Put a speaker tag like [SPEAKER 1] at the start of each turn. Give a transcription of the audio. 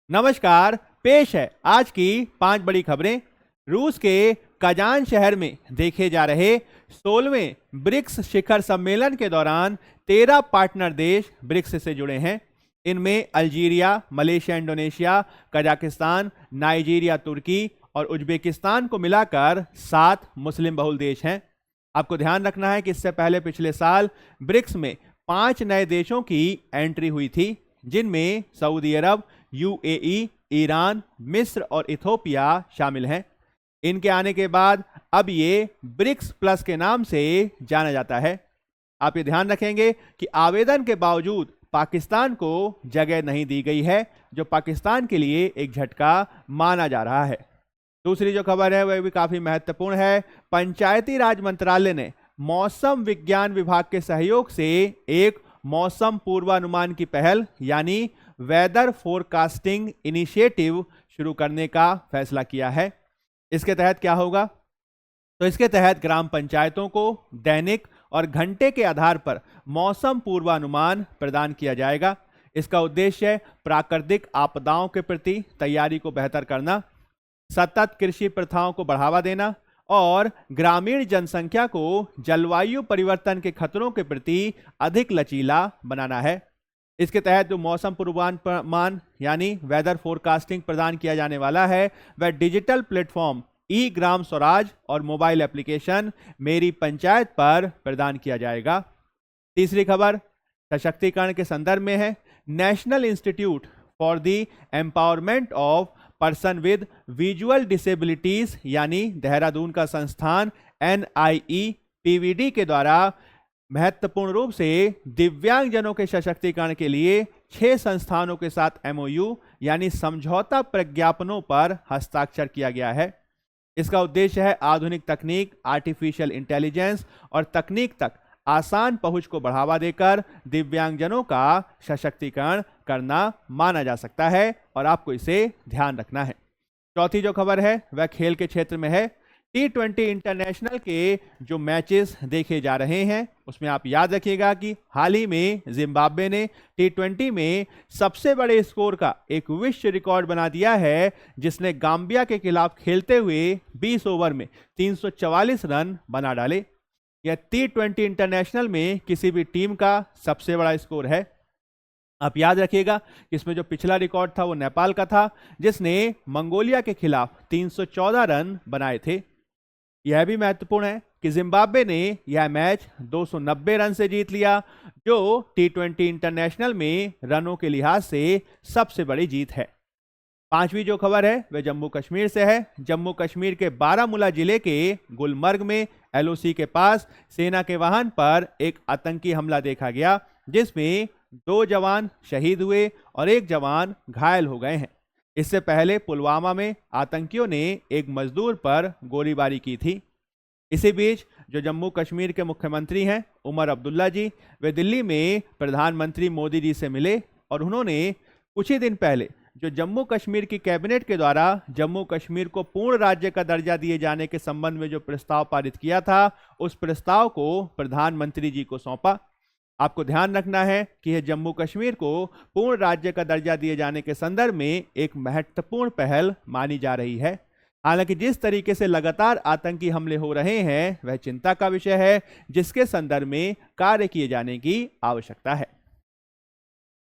[SPEAKER 1] नमस्कार। पेश है आज की 5 बड़ी खबरें। रूस के कजान शहर में देखे जा रहे 16वें ब्रिक्स शिखर सम्मेलन के दौरान 13 पार्टनर देश ब्रिक्स से जुड़े हैं। इनमें Algeria, Malaysia, Indonesia, Kazakhstan, Nigeria, तुर्की और उज्बेकिस्तान को मिलाकर 7 मुस्लिम बहुल देश हैं। आपको ध्यान रखना है कि इससे पहले पिछले साल ब्रिक्स में 5 नए देशों की एंट्री हुई थी, जिनमें सऊदी अरब, यूएई, ईरान, मिस्र और इथोपिया शामिल हैं। इनके आने के बाद अब ये ब्रिक्स प्लस के नाम से जाना जाता है। आप ये ध्यान रखेंगे कि आवेदन के बावजूद पाकिस्तान को जगह नहीं दी गई है, जो पाकिस्तान के लिए एक झटका माना जा रहा है। दूसरी जो खबर है वह भी काफी महत्वपूर्ण है। पंचायती राज मंत्रालय ने मौसम विज्ञान विभाग के सहयोग से एक मौसम पूर्वानुमान की पहल यानी वेदर फोरकास्टिंग इनिशिएटिव शुरू करने का फैसला किया है। इसके तहत क्या होगा? तो इसके तहत ग्राम पंचायतों को दैनिक और घंटे के आधार पर मौसम पूर्वानुमान प्रदान किया जाएगा। इसका उद्देश्य प्राकृतिक आपदाओं के प्रति तैयारी को बेहतर करना, सतत कृषि प्रथाओं को बढ़ावा देना और ग्रामीण जनसंख्या को जलवायु परिवर्तन के खतरों के प्रति अधिक लचीला बनाना है। इसके तहत जो मौसम पूर्वानुमान यानी वेदर फोरकास्टिंग प्रदान किया जाने वाला है, वह डिजिटल प्लेटफॉर्म ई ग्राम स्वराज और मोबाइल एप्लीकेशन मेरी पंचायत पर प्रदान किया जाएगा। तीसरी खबर सशक्तिकरण के संदर्भ में है। National institute for the empowerment of person with visual disabilities यानी देहरादून का संस्थान NIEPVD के द्वारा महत्वपूर्ण रूप से दिव्यांगजनों के सशक्तिकरण के लिए 6 संस्थानों के साथ MOU यानी समझौता प्रज्ञापनों पर हस्ताक्षर किया गया है। इसका उद्देश्य है आधुनिक तकनीक, आर्टिफिशियल इंटेलिजेंस और तकनीक तक आसान पहुंच को बढ़ावा देकर दिव्यांगजनों का सशक्तिकरण करना माना जा सकता है और आपको इसे ध्यान रखना है। चौथी जो खबर है वह खेल के क्षेत्र में है। T20 इंटरनेशनल के जो मैचेस देखे जा रहे हैं उसमें आप याद रखिएगा कि हाल ही में जिम्बाब्वे ने T20 में सबसे बड़े स्कोर का एक विश्व रिकॉर्ड बना दिया है, जिसने गाम्बिया के खिलाफ खेलते हुए 20 ओवर में 344 रन बना डाले। यह T20 इंटरनेशनल में किसी भी टीम का सबसे बड़ा स्कोर है। आप याद रखिएगा कि इसमें जो पिछला रिकॉर्ड था वो नेपाल का था, जिसने मंगोलिया के खिलाफ 314 रन बनाए थे। यह भी महत्वपूर्ण है कि जिम्बाब्वे ने यह मैच 290 रन से जीत लिया, जो T20 इंटरनेशनल में रनों के लिहाज से सबसे बड़ी जीत है। पांचवी जो खबर है वह जम्मू कश्मीर से है। जम्मू कश्मीर के बारामूला जिले के गुलमर्ग में LOC के पास सेना के वाहन पर एक आतंकी हमला देखा गया, जिसमें 2 जवान शहीद हुए और 1 जवान घायल हो गए हैं। इससे पहले पुलवामा में आतंकियों ने एक मजदूर पर गोलीबारी की थी। इसी बीच जो जम्मू कश्मीर के मुख्यमंत्री हैं उमर अब्दुल्ला जी, वे दिल्ली में प्रधानमंत्री मोदी जी से मिले और उन्होंने कुछ ही दिन पहले जो जम्मू कश्मीर की कैबिनेट के द्वारा जम्मू कश्मीर को पूर्ण राज्य का दर्जा दिए जाने के संबंध में जो प्रस्ताव पारित किया था, उस प्रस्ताव को प्रधानमंत्री जी को सौंपा। आपको ध्यान रखना है कि यह जम्मू कश्मीर को पूर्ण राज्य का दर्जा दिए जाने के संदर्भ में एक महत्वपूर्ण पहल मानी जा रही है। हालांकि जिस तरीके से लगातार आतंकी हमले हो रहे हैं वह चिंता का विषय है, जिसके संदर्भ में कार्य किए जाने की आवश्यकता है।